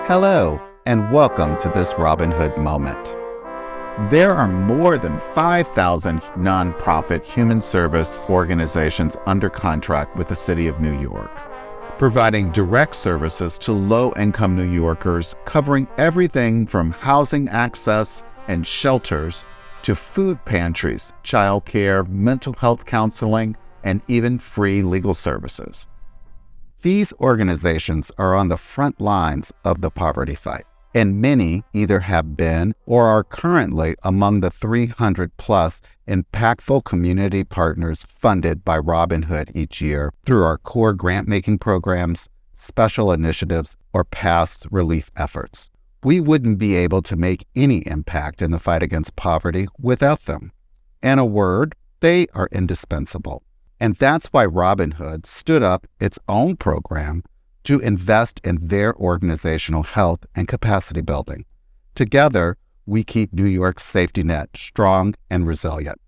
Hello, and welcome to this Robin Hood moment. There are more than 5,000 nonprofit human service organizations under contract with the City of New York, providing direct services to low-income New Yorkers, covering everything from housing access and shelters to food pantries, childcare, mental health counseling, and even free legal services. These organizations are on the front lines of the poverty fight, and many either have been or are currently among the 300-plus impactful community partners funded by Robin Hood each year through our core grant-making programs, special initiatives, or past relief efforts. We wouldn't be able to make any impact in the fight against poverty without them. In a word, they are indispensable. And that's why Robin Hood stood up its own program to invest in their organizational health and capacity building. Together, we keep New York's safety net strong and resilient.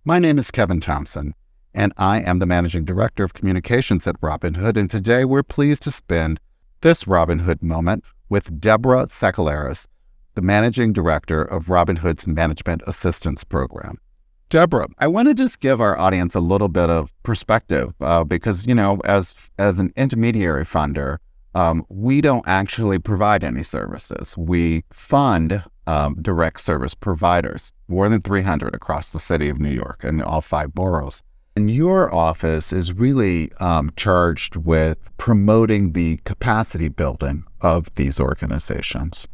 My name is Kevin Thompson, and I am the Managing Director of Communications at Robin Hood, and today we're pleased to spend this Robin Hood moment with Deborah Sakellarios, the Managing Director of Robin Hood's Management Assistance Program. Deborah, I want to just give our audience a little bit of perspective because, as an intermediary funder, we don't actually provide any services. We fund direct service providers, more than 300 across the city of New York and all 5 boroughs. And your office is really charged with promoting the capacity building of these organizations.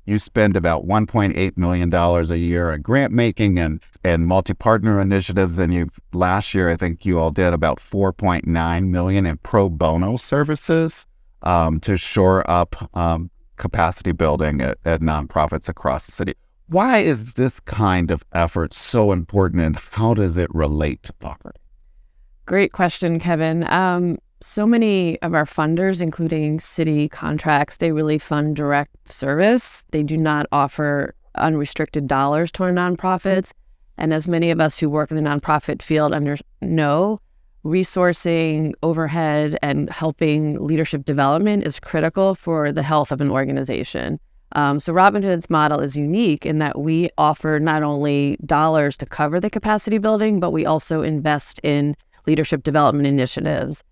You spend about $1.8 million a year in grant making and multi-partner initiatives. And last year, I think you all did about $4.9 million in pro bono services to shore up capacity building at nonprofits across the city. Why is this kind of effort so important, and how does it relate to poverty? Great question, Kevin. So many of our funders, including city contracts, they really fund direct service. They do not offer unrestricted dollars to our nonprofits. And as many of us who work in the nonprofit field know, resourcing, overhead, and helping leadership development is critical for the health of an organization. So Robin Hood's model is unique in that we offer not only dollars to cover the capacity building, but we also invest in leadership development initiatives.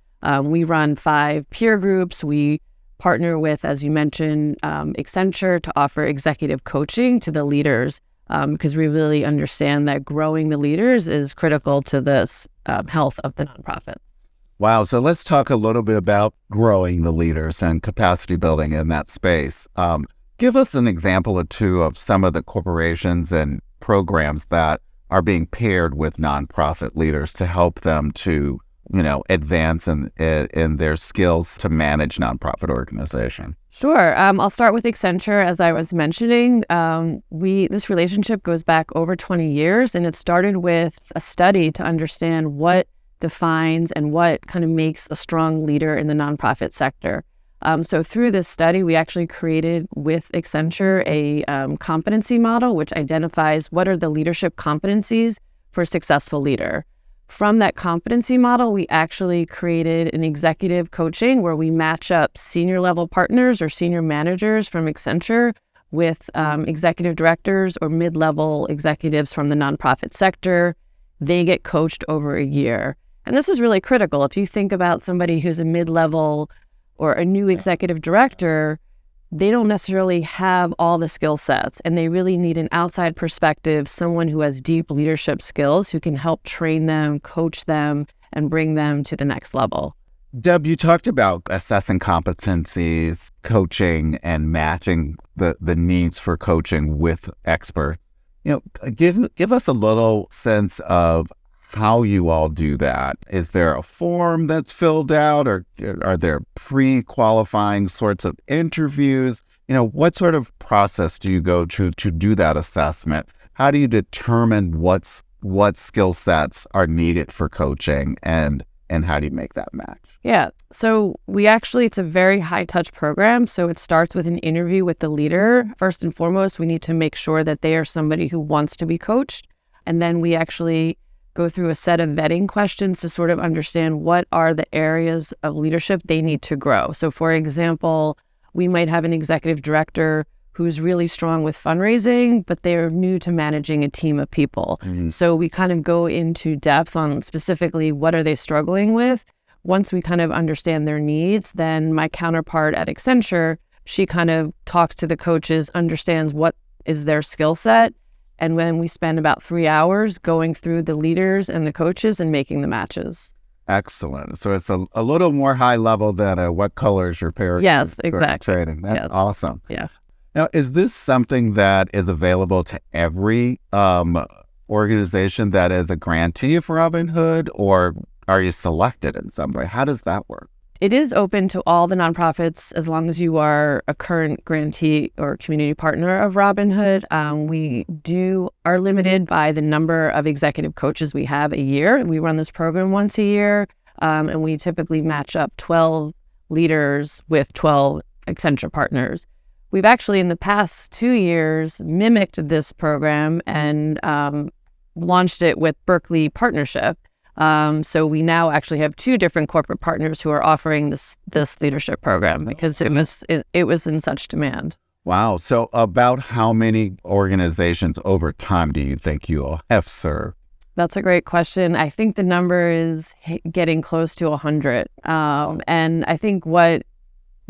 We run 5 peer groups. We partner with, as you mentioned, Accenture to offer executive coaching to the leaders because we really understand that growing the leaders is critical to this health of the nonprofits. Wow. So let's talk a little bit about growing the leaders and capacity building in that space. Give us an example or two of some of the corporations and programs that are being paired with nonprofit leaders to help them to advance in their skills to manage nonprofit organizations. Sure. I'll start with Accenture. As I was mentioning, this relationship goes back over 20 years, and it started with a study to understand what defines and what kind of makes a strong leader in the nonprofit sector. So through this study, we actually created with Accenture a competency model, which identifies what are the leadership competencies for a successful leader. From that competency model, we actually created an executive coaching where we match up senior level partners or senior managers from Accenture with executive directors or mid-level executives from the nonprofit sector. They get coached over a year. And this is really critical. If you think about somebody who's a mid-level or a new executive director, they don't necessarily have all the skill sets, and they really need an outside perspective, someone who has deep leadership skills who can help train them, coach them, and bring them to the next level. Deb, you talked about assessing competencies, coaching, and matching the needs for coaching with experts. Give us a little sense of how you all do that. Is there a form that's filled out, or are there pre-qualifying sorts of interviews? What sort of process do you go to do that assessment? How do you determine what skill sets are needed for coaching, and how do you make that match? Yeah, so it's a very high-touch program. So it starts with an interview with the leader. First and foremost, we need to make sure that they are somebody who wants to be coached. And then we actually go through a set of vetting questions to sort of understand what are the areas of leadership they need to grow. So for example, we might have an executive director who's really strong with fundraising, but they're new to managing a team of people. So we kind of go into depth on specifically what are they struggling with. Once we kind of understand their needs, then my counterpart at Accenture, she kind of talks to the coaches, understands what is their skill set. And then we spend about 3 hours going through the leaders and the coaches and making the matches. Excellent. So it's a little more high level than what colors your pair. Yes, exactly. Trading. That's awesome. Yeah. Now, is this something that is available to every organization that is a grantee of Robinhood, or are you selected in some way? How does that work? It is open to all the nonprofits as long as you are a current grantee or community partner of Robinhood. We are limited by the number of executive coaches we have a year. We run this program once a year, and we typically match up 12 leaders with 12 Accenture partners. We've actually, in the past 2 years, mimicked this program and launched it with Berkeley Partnership. So we now actually have 2 different corporate partners who are offering this leadership program because it was in such demand. Wow. So about how many organizations over time do you think you will have served? That's a great question. I think the number is getting close to 100. And I think what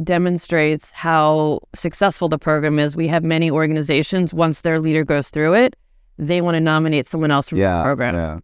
demonstrates how successful the program is, we have many organizations, once their leader goes through it, they want to nominate someone else from the program. Yeah.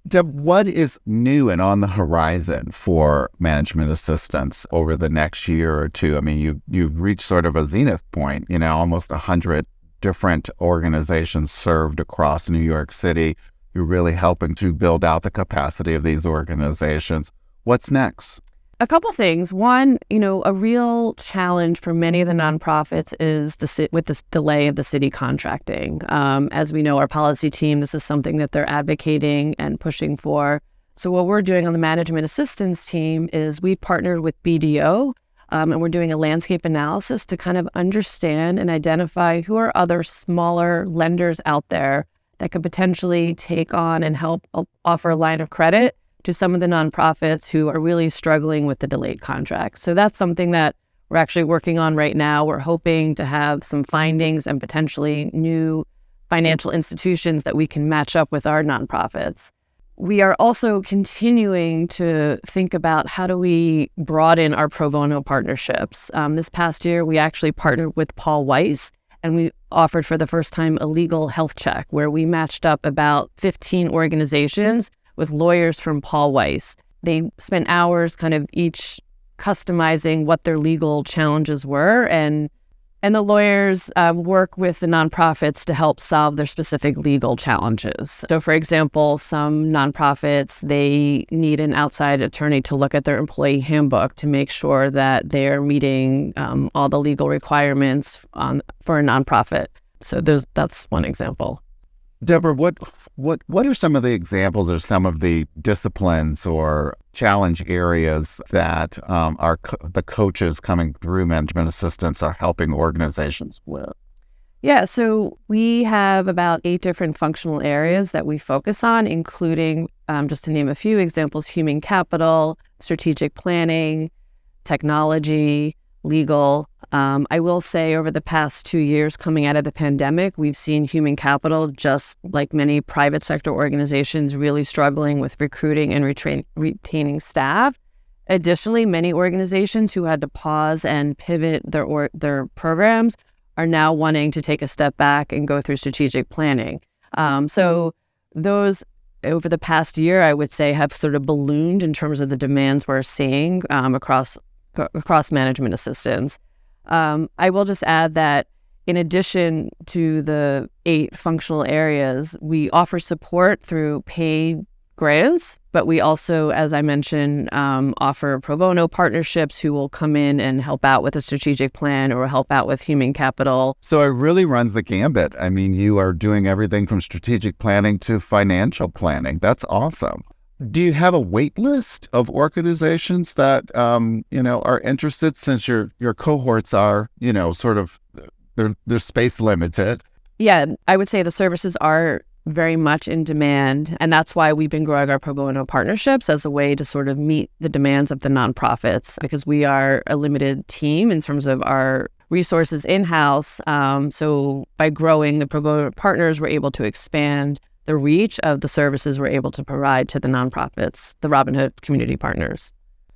Deb, what is new and on the horizon for management assistants over the next year or two? I mean, you've reached sort of a zenith point, almost 100 different organizations served across New York City. You're really helping to build out the capacity of these organizations. What's next? A couple things. One, a real challenge for many of the nonprofits is with this delay of the city contracting. As we know, our policy team, this is something that they're advocating and pushing for. So what we're doing on the management assistance team is we partnered with BDO, and we're doing a landscape analysis to kind of understand and identify who are other smaller lenders out there that could potentially take on and help offer a line of credit to some of the nonprofits who are really struggling with the delayed contracts. So that's something that we're actually working on right now. We're hoping to have some findings and potentially new financial institutions that we can match up with our nonprofits. We are also continuing to think about how do we broaden our pro bono partnerships. This past year, we actually partnered with Paul Weiss, and we offered for the first time a legal health check where we matched up about 15 organizations with lawyers from Paul Weiss. They spent hours kind of each customizing what their legal challenges were, and the lawyers work with the nonprofits to help solve their specific legal challenges. So for example, some nonprofits, they need an outside attorney to look at their employee handbook to make sure that they're meeting all the legal requirements for a nonprofit. So that's one example. Deborah, what are some of the examples or some of the disciplines or challenge areas that the coaches coming through management assistance are helping organizations with? Yeah, so we have about 8 different functional areas that we focus on, including, just to name a few examples, human capital, strategic planning, technology, legal. I will say over the past 2 years coming out of the pandemic, we've seen human capital, just like many private sector organizations, really struggling with recruiting and retaining staff. Additionally, many organizations who had to pause and pivot their programs are now wanting to take a step back and go through strategic planning. So those over the past year, I would say, have sort of ballooned in terms of the demands we're seeing across management assistance. I will just add that in addition to the 8 functional areas, we offer support through paid grants, but we also, as I mentioned, offer pro bono partnerships who will come in and help out with a strategic plan or help out with human capital. So it really runs the gambit. I mean, you are doing everything from strategic planning to financial planning. That's awesome. Do you have a wait list of organizations that, are interested, since your cohorts are, sort of, they're space limited? Yeah, I would say the services are very much in demand. And that's why we've been growing our pro bono partnerships as a way to sort of meet the demands of the nonprofits, because we are a limited team in terms of our resources in-house. So by growing the pro bono partners, we're able to expand the reach of the services we're able to provide to the nonprofits, the Robin Hood community partners.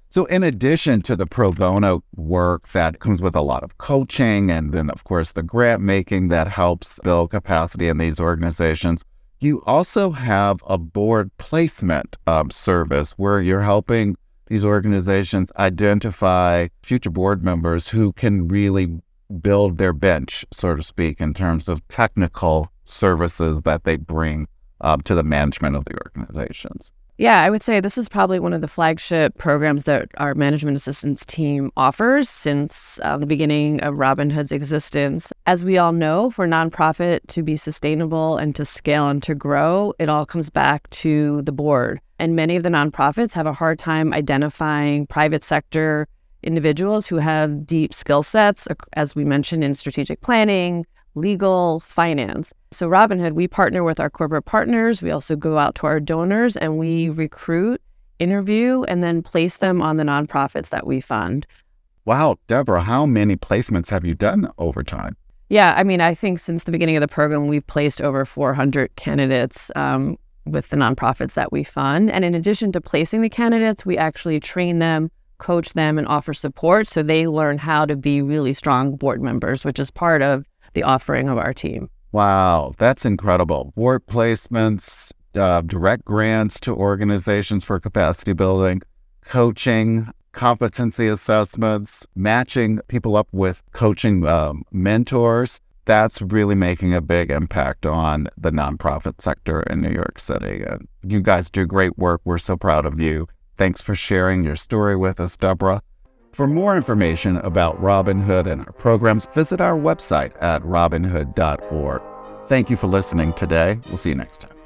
So in addition to the pro bono work that comes with a lot of coaching and then, of course, the grant making that helps build capacity in these organizations, you also have a board placement service where you're helping these organizations identify future board members who can really build their bench, so to speak, in terms of technical services that they bring to the management of the organizations. Yeah, I would say this is probably one of the flagship programs that our management assistance team offers since the beginning of Robin Hood's existence. As we all know, for a nonprofit to be sustainable and to scale and to grow, it all comes back to the board. And many of the nonprofits have a hard time identifying private sector individuals who have deep skill sets, as we mentioned, in strategic planning, legal, finance. So Robin Hood, we partner with our corporate partners. We also go out to our donors and we recruit, interview, and then place them on the nonprofits that we fund. Wow, Deborah, how many placements have you done over time? Yeah, I mean, I think since the beginning of the program, we've placed over 400 candidates with the nonprofits that we fund. And in addition to placing the candidates, we actually train them, coach them, and offer support so they learn how to be really strong board members, which is part of the offering of our team. Wow, that's incredible. Board placements, direct grants to organizations for capacity building, coaching, competency assessments, matching people up with coaching mentors. That's really making a big impact on the nonprofit sector in New York City. You guys do great work. We're so proud of you. Thanks for sharing your story with us, Deborah. For more information about Robin Hood and our programs, visit our website at robinhood.org. Thank you for listening today. We'll see you next time.